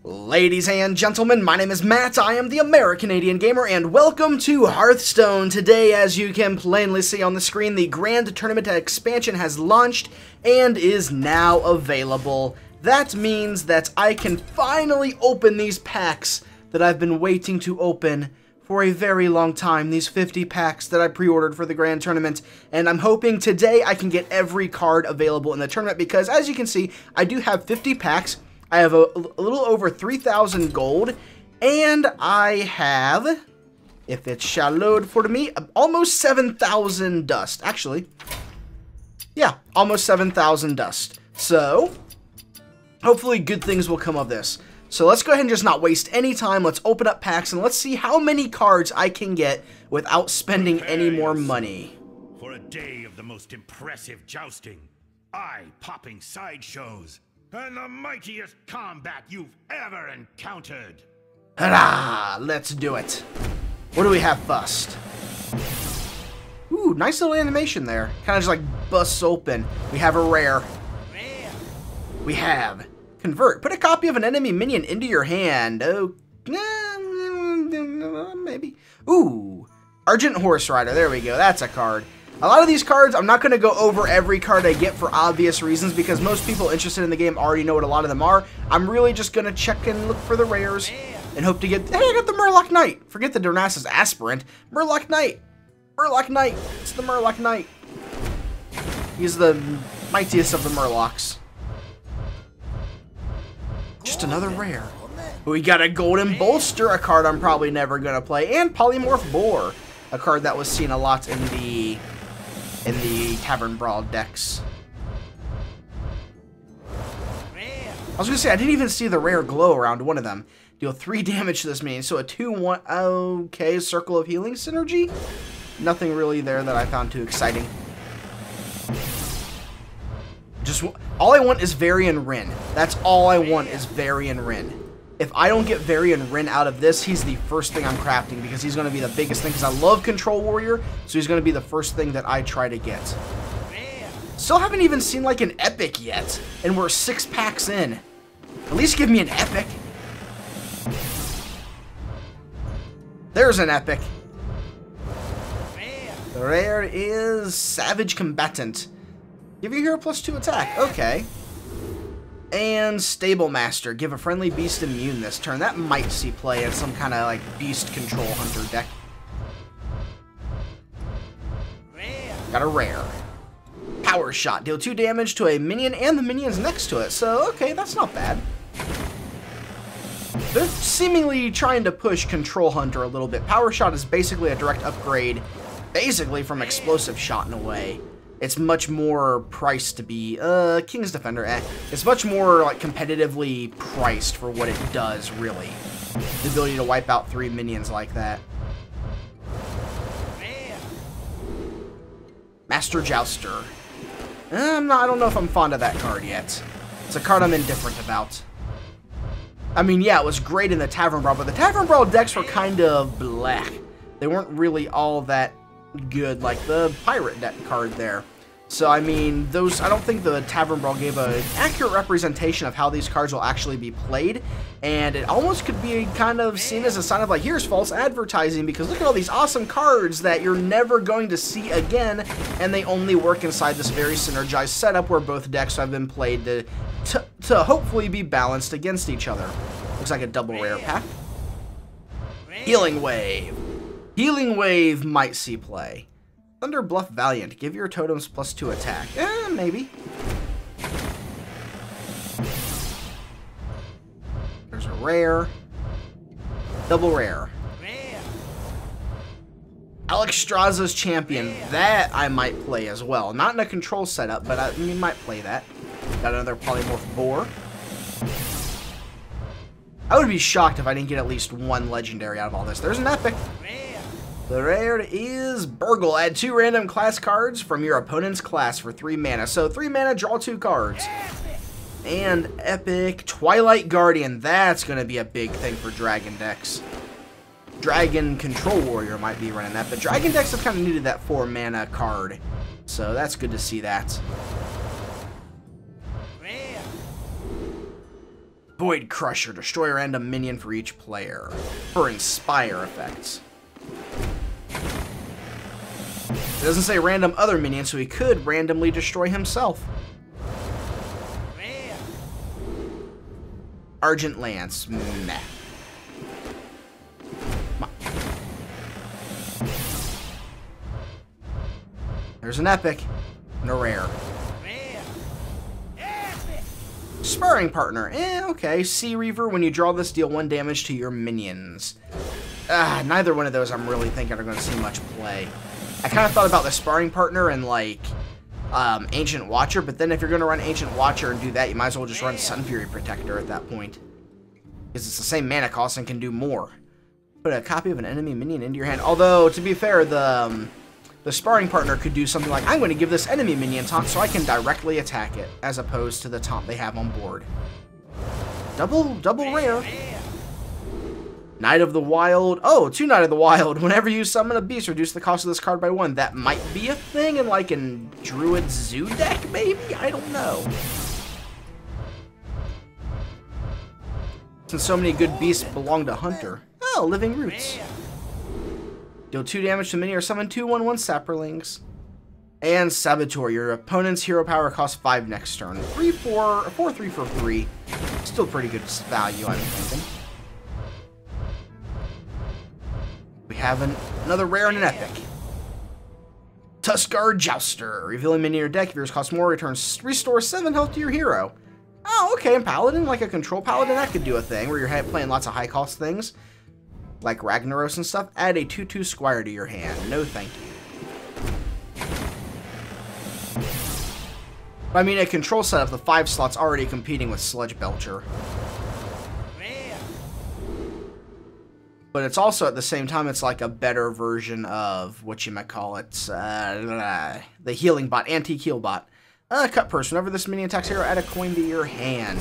Ladies and gentlemen, my name is Matt, I am the American-Canadian Gamer, and welcome to Hearthstone. Today, as you can plainly see on the screen, the Grand Tournament expansion has launched and is now available. That means that I can finally open these packs that I've been waiting to open for a very long time, these 50 packs that I pre-ordered for the Grand Tournament, and I'm hoping today I can get every card available in the tournament because, as you can see, I do have 50 packs. I have a little over 3,000 gold, and I have, if it shall load for me, almost 7,000 dust. Actually, yeah, almost 7,000 dust. So, hopefully good things will come of this. So let's go ahead and just not waste any time. Let's open up packs, and let's see how many cards I can get without spending any more money. For a day of the most impressive jousting, eye-popping sideshows, and the mightiest combat you've ever encountered. Hurrah! Let's do it. What do we have first? Ooh, nice little animation there. Kind of just like busts open. We have a rare. We have convert. Put a copy of an enemy minion into your hand. Oh, maybe. Ooh, Argent Horse Rider. There we go. That's a card. A lot of these cards, I'm not going to go over every card I get for obvious reasons because most people interested in the game already know what a lot of them are. I'm really just going to check and look for the rares and hope to get... Hey, I got the Murloc Knight. Forget the Darnassus Aspirant. Murloc Knight. Murloc Knight. It's the Murloc Knight. He's the mightiest of the Murlocs. Just another rare. We got a Golden Bolster, a card I'm probably never going to play, and Polymorph Boar, a card that was seen a lot in the Tavern Brawl decks. I was going to say, I didn't even see the rare glow around one of them. Deal 3 damage to this minion, so a 2-1, okay, Circle of Healing synergy? Nothing really there that I found too exciting. Just, all I want is Varian Wrynn. That's all I want is Varian Wrynn. If I don't get Varian Wrynn out of this, he's the first thing I'm crafting because he's going to be the biggest thing because I love Control Warrior, so he's going to be the first thing that I try to get. Still haven't even seen like an epic yet, and we're 6 packs in. At least give me an epic. There's an epic. The rare is Savage Combatant. Give your hero +2 attack. Okay. And Stable Master. Give a friendly beast immune this turn. That might see play in some kind of like beast control hunter deck. Got a rare. Power Shot. Deal 2 damage to a minion and the minions next to it. So, okay, that's not bad. They're seemingly trying to push Control Hunter a little bit. Power Shot is basically a direct upgrade, basically from Explosive Shot in a way. It's much more priced to be, King's Defender, It's much more, like, competitively priced for what it does, really. The ability to wipe out 3 minions like that. Master Jouster. I don't know if I'm fond of that card yet. It's a card I'm indifferent about. I mean, yeah, it was great in the Tavern Brawl, but the Tavern Brawl decks were kind of bleh. They weren't really all that good, like the Pirate deck card there. So, I mean, I don't think the Tavern Brawl gave an accurate representation of how these cards will actually be played, and it almost could be kind of seen as a sign of, like, here's false advertising, because look at all these awesome cards that you're never going to see again, and they only work inside this very synergized setup where both decks have been played to hopefully be balanced against each other. Looks like a double rare pack. Healing Wave. Healing Wave might see play. Thunder Bluff Valiant. Give your totems +2 attack. Maybe. There's a rare. Double rare. Alexstrasza's Champion. That I might play as well. Not in a control setup, but I might play that. Got another Polymorph Boar. I would be shocked if I didn't get at least 1 legendary out of all this. There's an epic. The rare is Burgle. Add 2 random class cards from your opponent's class for 3 mana. So 3 mana, draw 2 cards. And epic Twilight Guardian. That's going to be a big thing for Dragon decks. Dragon Control Warrior might be running that, but Dragon decks have kind of needed that 4 mana card. So that's good to see that. Void Crusher. Destroy a random minion for each player. For Inspire effects. It doesn't say random other minion, so he could randomly destroy himself. Argent Lance. Meh. There's an epic and a rare. Sparring Partner. Okay. Sea Reaver. When you draw this, deal 1 damage to your minions. Neither one of those I'm really thinking are going to see much play. I kind of thought about the Sparring Partner and, like, Ancient Watcher, but then if you're going to run Ancient Watcher and do that, you might as well just run Sun Fury Protector at that point. Because it's the same mana cost and can do more. Put a copy of an enemy minion into your hand. Although, to be fair, the Sparring Partner could do something like, I'm going to give this enemy minion taunt so I can directly attack it, as opposed to the taunt they have on board. Double rare. Knight of the Wild. Oh, 2 Knight of the Wild. Whenever you summon a beast, reduce the cost of this card by 1. That might be a thing in, like, a Druid Zoo deck, maybe? I don't know. Since so many good beasts belong to Hunter. Oh, Living Roots. Deal 2 damage to minion or summon 2/1/1 Saprolings. And Saboteur. Your opponent's hero power costs 5 next turn. 3 for 3 for 3. Still pretty good value, I'm thinking. We have another rare and an epic. Tuskar Jouster. Revealing minion in your deck. If yours costs more, restore 7 health to your hero. Oh, okay. And Paladin, like a control Paladin, that could do a thing where you're playing lots of high cost things. Like Ragnaros and stuff. Add a 2/2 Squire to your hand. No thank you. I mean, a control setup, the 5 slot's already competing with Sludge Belcher. But it's also, at the same time, it's like a better version of, the healing bot, antique heal bot. Cut Purse. Whenever this minion attacks hero, add a coin to your hand.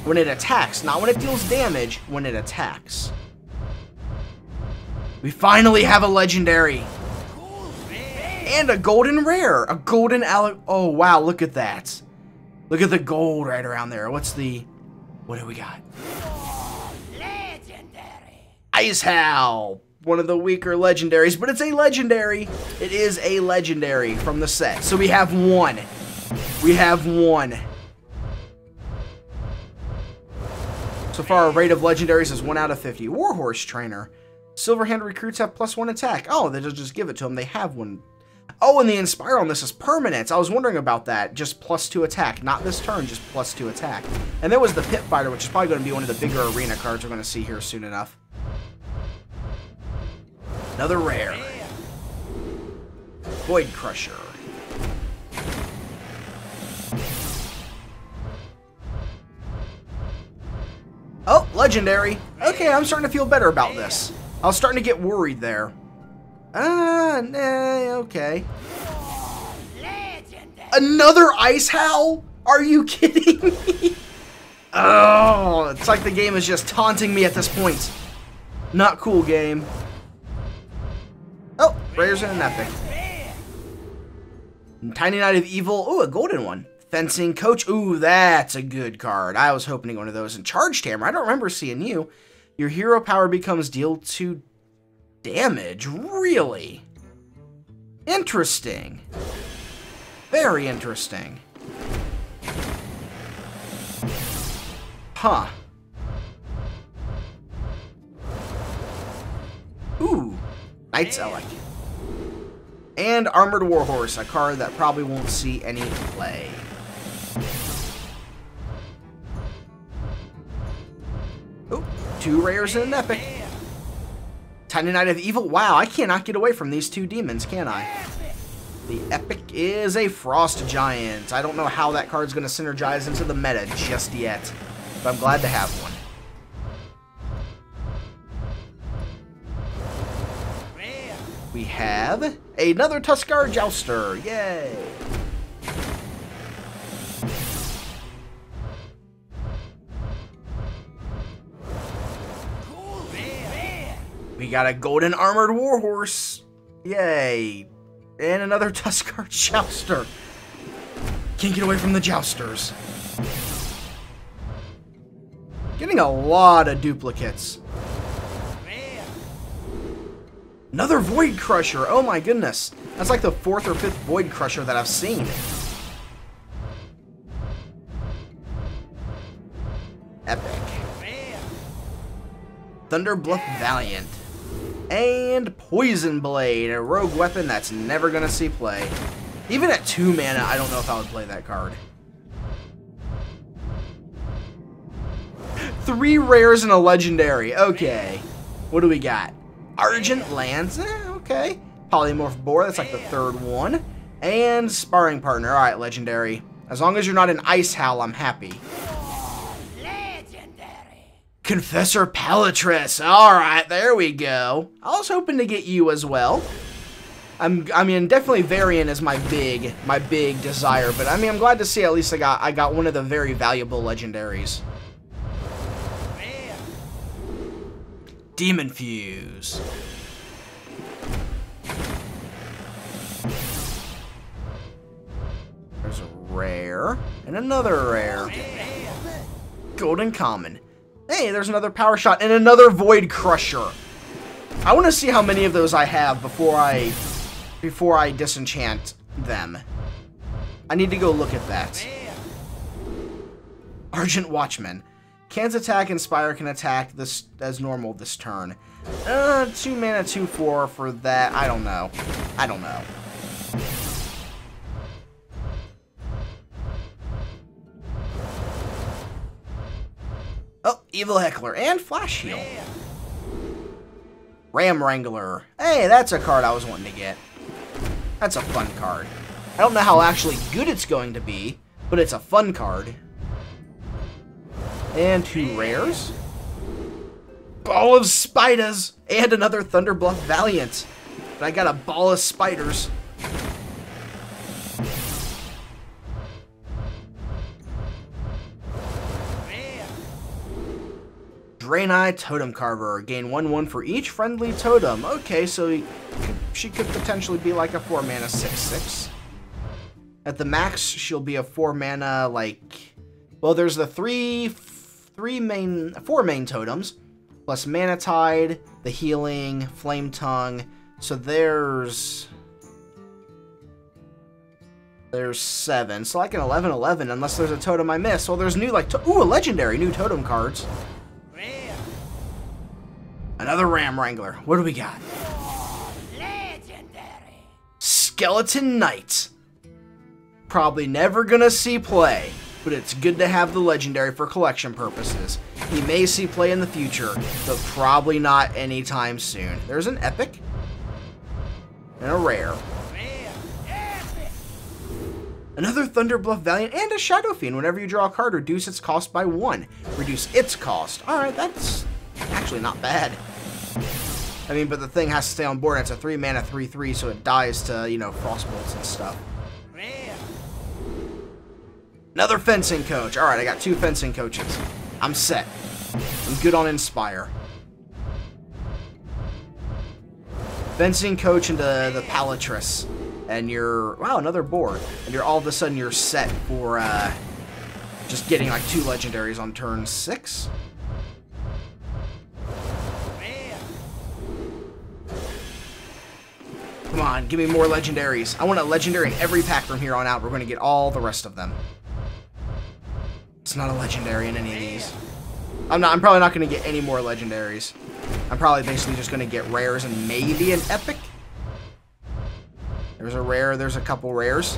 When it attacks, not when it deals damage, when it attacks. We finally have a legendary. And a golden rare. A golden Oh, wow, look at that. Look at the gold right around there. What do we got? Ice Howl, one of the weaker legendaries, but it's a legendary. It is a legendary from the set. So we have one. We have one. So far, our rate of legendaries is 1 out of 50. Warhorse Trainer. Silverhand recruits have +1 attack. Oh, they'll just give it to them. They have one. Oh, and the Inspire on this is permanent. I was wondering about that. Just +2 attack. Not this turn, just +2 attack. And there was the Pit Fighter, which is probably going to be one of the bigger arena cards we're going to see here soon enough. Another rare. Void Crusher. Oh, legendary. Okay, I'm starting to feel better about this. I was starting to get worried there. Okay. Another Ice Howl? Are you kidding me? Oh, it's like the game is just taunting me at this point. Not cool, game. Oh, rares and an epic. Tiny Knight of Evil. Ooh, a golden one. Fencing Coach. Ooh, that's a good card. I was hoping to get one of those. And Charged Hammer. I don't remember seeing you. Your hero power becomes deal 2 damage. Really? Interesting. Very interesting. Huh. Ooh. Knight's Elec. And Armored Warhorse, a card that probably won't see any play. Ooh, 2 rares and an epic. Tiny Knight of Evil. Wow, I cannot get away from these 2 demons, can I? The epic is a Frost Giant. I don't know how that card's going to synergize into the meta just yet, but I'm glad to have one. We have another Tuskar Jouster. Yay! We got a golden armored warhorse. Yay! And another Tuskar Jouster. Can't get away from the Jousters. Getting a lot of duplicates. Another Void Crusher. Oh my goodness. That's like the 4th or 5th Void Crusher that I've seen. Epic. Thunder Bluff Valiant. And Poison Blade, a rogue weapon that's never gonna see play. Even at 2 mana, I don't know if I would play that card. 3 rares and a legendary. Okay. What do we got? Argent Lands. Okay. Polymorph Boar, that's like the 3rd one. And Sparring Partner. Alright, legendary. As long as you're not an Ice Howl, I'm happy. Confessor Palatress. Alright, there we go. I was hoping to get you as well. I mean, definitely Varian is my big desire, but I mean, I'm glad to see at least I got one of the very valuable legendaries. Demon Fuse. There's a rare and another rare. Golden Common. Hey, there's another Power Shot and another Void Crusher. I want to see how many of those I have before I disenchant them. I need to go look at that. Argent Watchman. Can't attack, Inspire can attack this as normal this turn. 2 mana, 2/4 for that. I don't know. I don't know. Oh, Evil Heckler and Flash Heal. Ram Wrangler. Hey, that's a card I was wanting to get. That's a fun card. I don't know how actually good it's going to be, but it's a fun card. And 2 rares. Ball of Spiders. And another Thunder Bluff Valiant. But I got a Ball of Spiders. Draenei Totem Carver. Gain 1/1 for each friendly totem. Okay, so she could potentially be like a 4 mana 6/6. At the max, she'll be a 4 mana like... Well, there's the 4 main totems, plus Mana Tide, the Healing, Flame Tongue. So there's 7. So like an 11/11, unless there's a totem I miss. Well, there's new like ooh, a legendary new totem cards. Another Ram Wrangler. What do we got? Legendary. Skeleton Knight. Probably never gonna see play, but it's good to have the legendary for collection purposes. He may see play in the future, but probably not anytime soon. There's an epic and a rare. Another Thunder Bluff Valiant and a Shadow Fiend. Whenever you draw a card, reduce its cost by 1. Reduce its cost. Alright, that's actually not bad. I mean, but the thing has to stay on board. It's a 3 mana 3/3, so it dies to, you know, Frostbolts and stuff. Another Fencing Coach. Alright, I got 2 Fencing Coaches. I'm set. I'm good on Inspire. Fencing Coach into the Palatress. And you're... Wow, another board. And you're all of a sudden you're set for just getting like 2 legendaries on turn 6. Come on, give me more legendaries. I want a legendary in every pack from here on out. We're going to get all the rest of them. It's not a legendary in any of these. I'm probably not going to get any more legendaries. I'm probably basically just going to get rares and maybe an epic. There's a rare, there's a couple rares.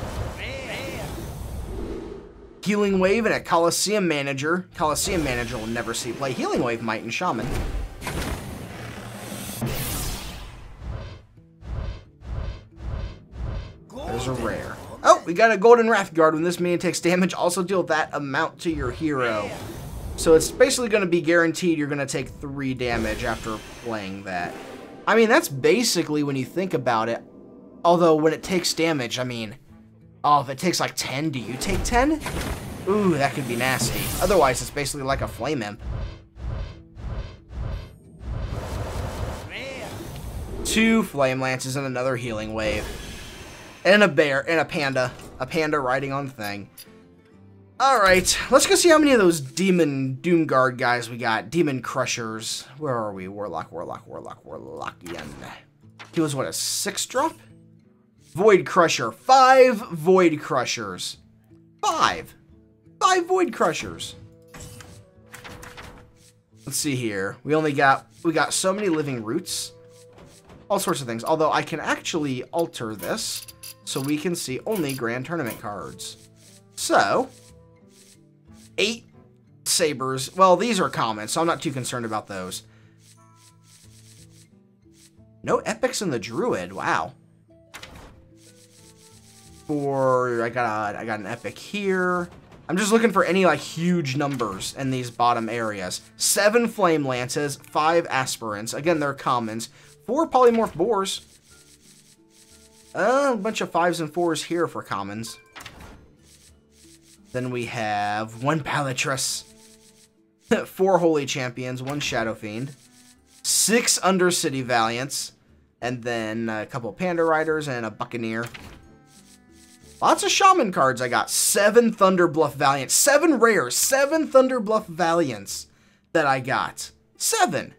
Healing Wave and a Coliseum Manager. Coliseum Manager will never see play. Healing Wave might and Shaman. There's a rare. Oh, we got a Golden Wrathguard. When this minion takes damage, also deal that amount to your hero. So it's basically going to be guaranteed you're going to take 3 damage after playing that. I mean, that's basically when you think about it. Although, when it takes damage, I mean... Oh, if it takes like 10, do you take 10? Ooh, that could be nasty. Otherwise, it's basically like a Flame Imp. 2 Flame Lances and another Healing Wave. And a bear, and a panda. A panda riding on thing. Alright, let's go see how many of those Demon Doomguard guys we got. Demon Crushers. Where are we? Warlockian. He was, what, a 6-drop? Void Crusher. 5 Void Crushers. 5 Void Crushers. Let's see here. We got so many living roots. All sorts of things. Although I can actually alter this so we can see only Grand Tournament cards. So, 8 sabers. Well, these are common, so I'm not too concerned about those. No epics in the Druid. Wow. I got an epic here. I'm just looking for any like huge numbers in these bottom areas. 7 flame lances, 5 aspirants. Again, they're commons. 4 polymorph boars. A bunch of 5s and 4s here for commons. Then we have 1 Palatrus, 4 Holy Champions, 1 Shadow Fiend, 6 Undercity Valiants, and then a couple Panda Riders and a Buccaneer. Lots of Shaman cards I got. 7 Thunderbluff Valiants. 7 rares. 7 Thunderbluff Valiants that I got. 7.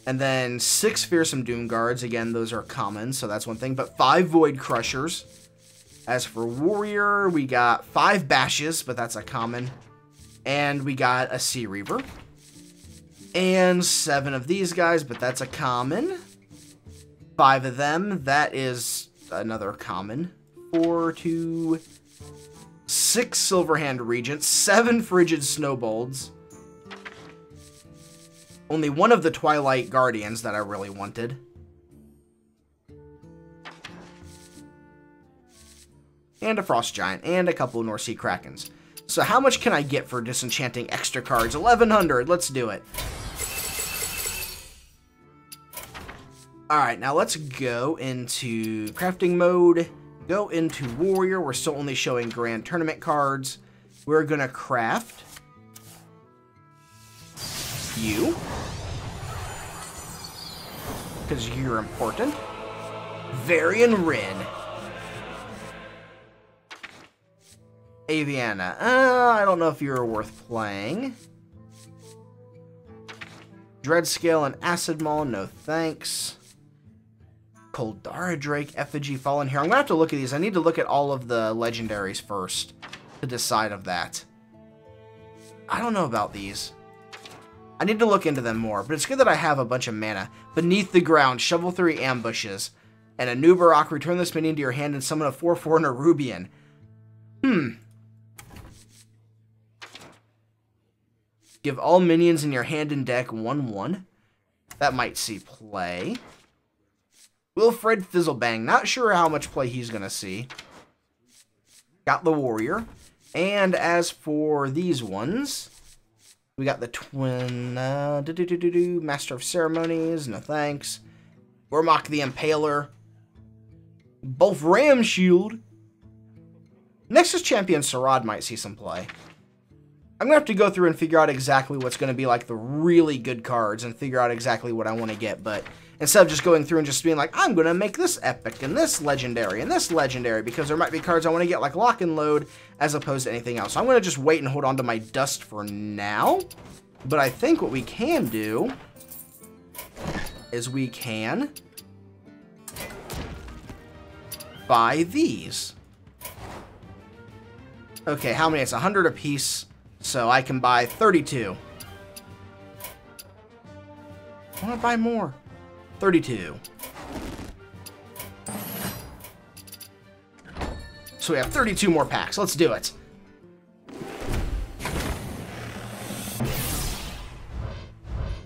And then 6 Fearsome Doom Guards. Again, those are common, so that's one thing. But 5 Void Crushers. As for Warrior, we got 5 Bashes, but that's a common. And we got a Sea Reaver. And 7 of these guys, but that's a common. 5 of them, that is another common. 4 to 6 Silverhand Regents, 7 Frigid Snowbolts. Only 1 of the Twilight Guardians that I really wanted. And a Frost Giant, and a couple of North Sea Krakens. So how much can I get for disenchanting extra cards? 1,100, let's do it. Alright, now let's go into crafting mode, go into Warrior. We're still only showing Grand Tournament cards. We're going to craft you, because you're important. Varian Rin. Aviana. I don't know if you're worth playing. Dreadscale and Acid Maul, no thanks. Koldara Drake, Effigy, Fallen Hero. I'm going to have to look at these. I need to look at all of the legendaries first to decide of that. I don't know about these. I need to look into them more, but it's good that I have a bunch of mana. Beneath the Ground, Shovel 3 Ambushes, and a Nubarak. Return this minion to your hand and summon a 4/4 Nerubian. Give all minions in your hand and deck 1/1. That might see play. Wilfred Fizzlebang. Not sure how much play he's going to see. Got the Warrior. And as for these ones, we got the Twin... Master of Ceremonies. No thanks. Gormok the Impaler. Bolf Ramshield. Nexus Champion Sarad might see some play. I'm going to have to go through and figure out exactly what's going to be like the really good cards and figure out exactly what I want to get, but instead of just going through and just being like, I'm going to make this epic and this legendary and this legendary, because there might be cards I want to get like Lock and Load as opposed to anything else. So I'm going to just wait and hold on to my dust for now, but I think what we can do is we can buy these. Okay, how many? It's 100 a piece. So I can buy 32. I want to buy more. 32. So we have 32 more packs. Let's do it.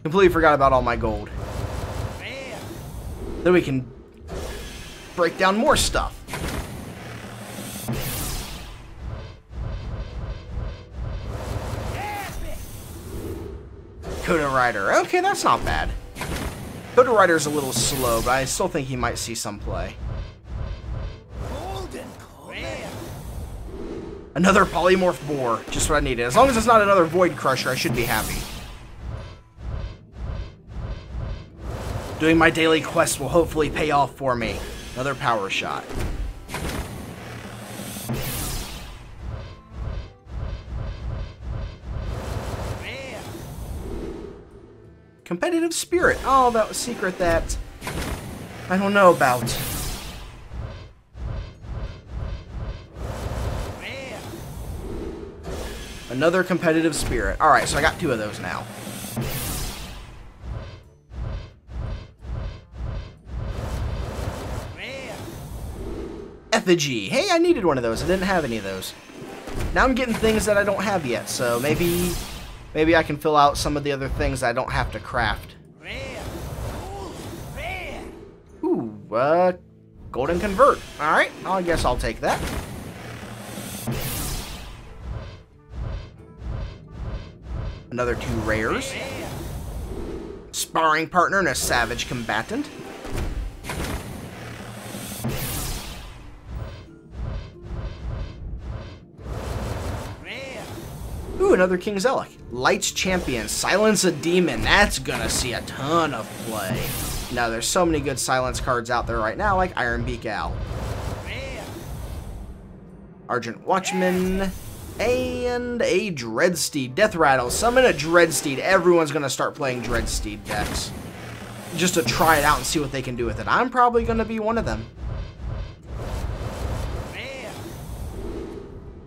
Completely forgot about all my gold. Then we can break down more stuff. Coda Rider. Okay, that's not bad. Coda Rider's a little slow, but I still think he might see some play. Another Polymorph Boar. Just what I needed. As long as it's not another Void Crusher, I should be happy. Doing my daily quest will hopefully pay off for me. Another Power Shot. Competitive spirit. Oh, that was secret that I don't know about. Another competitive spirit. Alright, so I got 2 of those now. Effigy. Hey, I needed one of those. I didn't have any of those. Now I'm getting things that I don't have yet, so maybe I can fill out some of the other things I don't have to craft. Ooh, golden convert. Alright, I guess I'll take that. Another 2 rares. Sparring partner and a savage combatant. Ooh, another King Zellic. Lights Champion. Silence a Demon. That's gonna see a ton of play. Now, there's so many good silence cards out there right now, like Ironbeak Owl. Argent Watchman. And a Dreadsteed. Death Rattle. Summon a Dreadsteed. Everyone's gonna start playing Dreadsteed decks. Just to try it out and see what they can do with it. I'm probably gonna be one of them.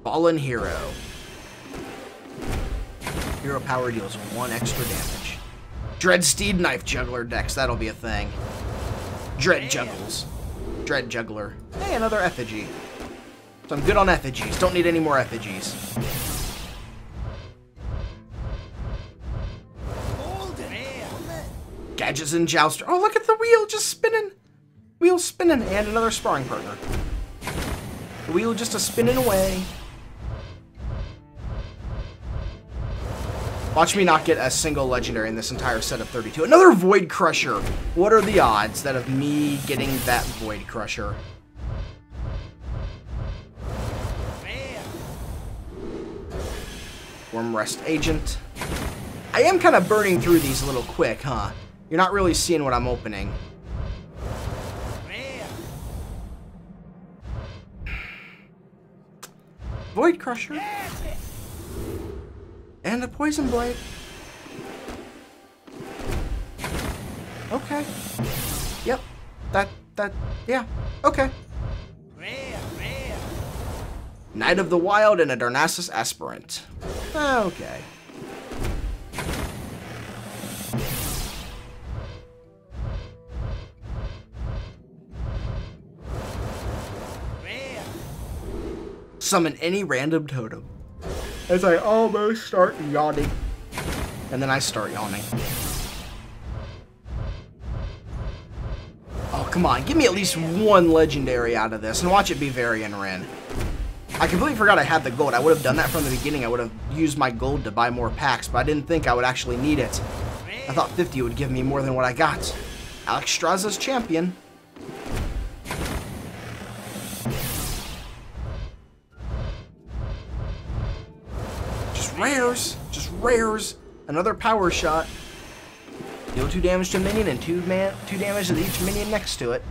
Fallen Hero. Hero power deals 1 extra damage. Dreadsteed Knife Juggler decks, that'll be a thing. Dread Juggles. Dread Juggler. Hey, another effigy. So I'm good on effigies. Don't need any more effigies. Gadgets and Jouster. Oh, look at the wheel just spinning. Wheel spinning. And another sparring partner. The wheel just a spinning away. Watch me not get a single legendary in this entire set of 32. Another Void Crusher. What are the odds of me getting that Void Crusher? Wormrest Agent. I am kind of burning through these a little quick, huh? You're not really seeing what I'm opening. Void Crusher. And a Poison Blade. Okay. Yep. Yeah. Okay. Knight of the Wild and a Darnassus Aspirant. Okay. Summon any random totem. As I almost start yawning. And then I start yawning. Oh, come on. Give me at least 1 legendary out of this. And watch it be Varian Wren. I completely forgot I had the gold. I would have done that from the beginning. I would have used my gold to buy more packs. But I didn't think I would actually need it. I thought 50 would give me more than what I got. Alex Straza's champion. Rares, just rares. Another power shot. Deal 2 damage to a minion and 2 damage to each minion next to it.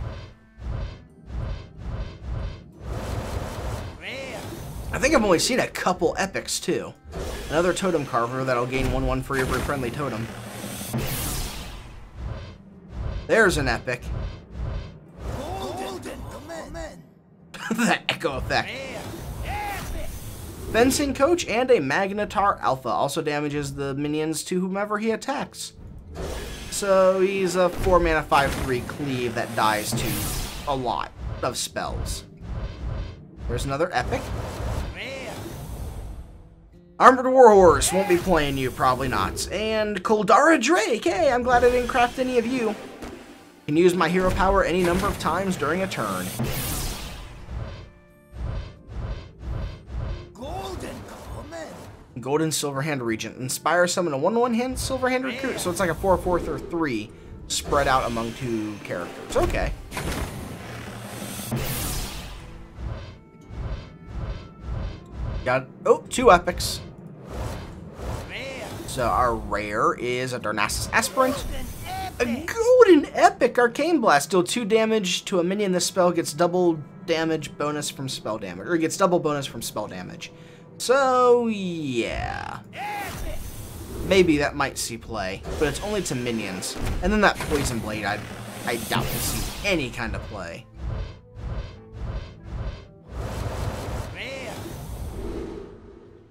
I think I've only seen a couple epics too. Another totem carver that'll gain 1/1 for every friendly totem. There's an epic. The echo effect. Fencing Coach and a Magnetar Alpha also damages the minions to whomever he attacks. So he's a 4 mana 5/3 cleave that dies to a lot of spells. There's another epic. Armored Warhorse won't be playing you, probably not. And Koldara Drake. Hey, I'm glad I didn't craft any of you. Can use my hero power any number of times during a turn. Golden Silverhand Regent. Inspire summon a 1/1 hand Silverhand Recruit. So it's like a 4/4/3 spread out among 2 characters. Okay. Got, oh, 2 epics. So our rare is a Darnassus Aspirant. A Golden Epic Arcane Blast. Deal 2 damage to a minion. This spell gets double damage bonus from spell damage. Or gets double bonus from spell damage. So, yeah. maybe that might see play, but it's only to minions. And then that Poison Blade, I doubt to see any kind of play.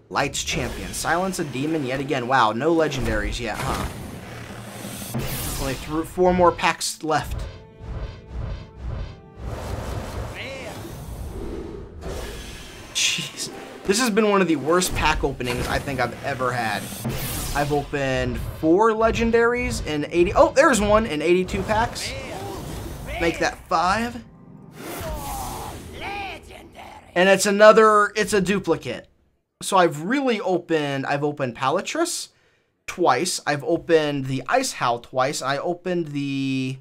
Lights Champion. Silence a Demon yet again. Wow, no legendaries yet, huh? Only 4 more packs left. Jeez. This has been one of the worst pack openings I think I've ever had. I've opened 4 legendaries in 80... Oh, there's one in 82 packs. Make that 5. And it's a duplicate. So I've opened Palatrus twice. I've opened the Ice Howl twice. I opened the...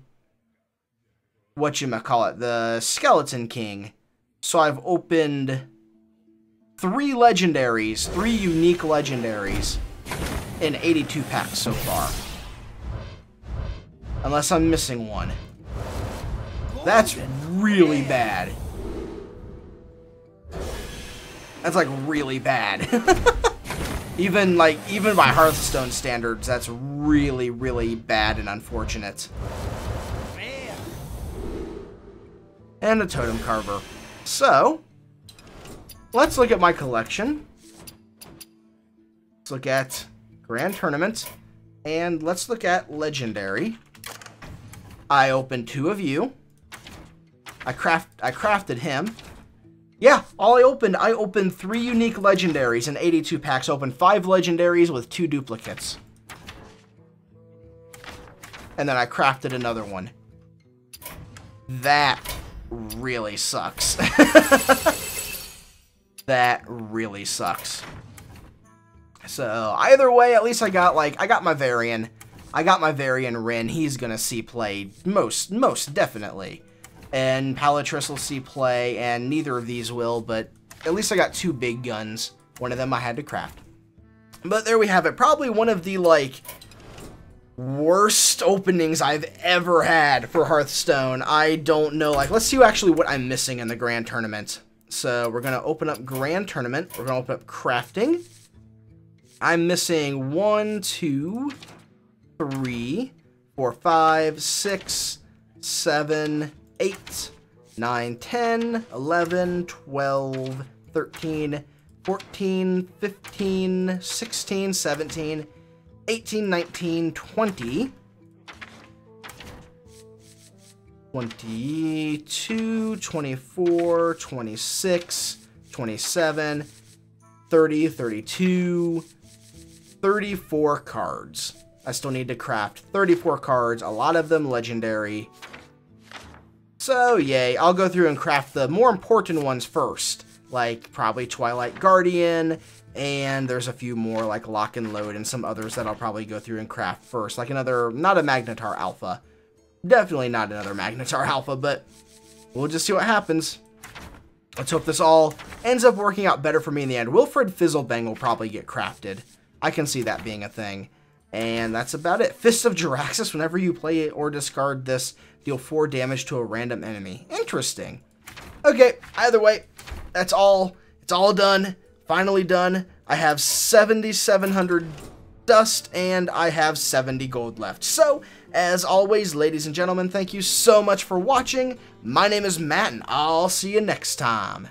whatchamacallit? The Skeleton King. So I've opened 3 legendaries, 3 unique legendaries in 82 packs so far. Unless I'm missing one. That's really bad. That's like really bad. even by Hearthstone standards, that's really, really bad and unfortunate. And a Totem Carver. So, let's look at my collection. Let's look at Grand Tournament. And let's look at Legendary. I opened 2 of you. I crafted him. Yeah, I opened 3 unique legendaries in 82 packs. Opened 5 legendaries with 2 duplicates. And then I crafted another one. That really sucks. That really sucks. So, either way, at least I got my Varian. I got my Varian Rin. He's gonna see play most definitely. And Palatrus will see play, and neither of these will, but at least I got 2 big guns. One of them I had to craft. But there we have it. Probably one of the, worst openings I've ever had for Hearthstone. I don't know. Let's see actually what I'm missing in the Grand Tournament. So, we're going to open up Grand Tournament. We're going to open up Crafting. I'm missing 1, 2, 3, 4, 5, 6, 7... 8, 9, 10, 11, 12, 13, 14, 15, 16, 17, 18, 19, 20, 22, 24, 26, 27, 30, 32, 34 cards. I still need to craft 34 cards, a lot of them legendary. So, yay, I'll go through and craft the more important ones first, like probably Twilight Guardian, and there's a few more like Lock and Load and some others that I'll probably go through and craft first, like another, not a Magnetar Alpha. Definitely not another Magnetar Alpha, but we'll just see what happens. Let's hope this all ends up working out better for me in the end. Wilfred Fizzlebang will probably get crafted. I can see that being a thing. And that's about it. Fist of Jaraxxus, whenever you play it or discard this, deal 4 damage to a random enemy. Interesting. Okay, either way, that's all. It's all done. Finally done. I have 7,700 dust, and I have 70 gold left. So, as always, ladies and gentlemen, thank you so much for watching. My name is Matt, and I'll see you next time.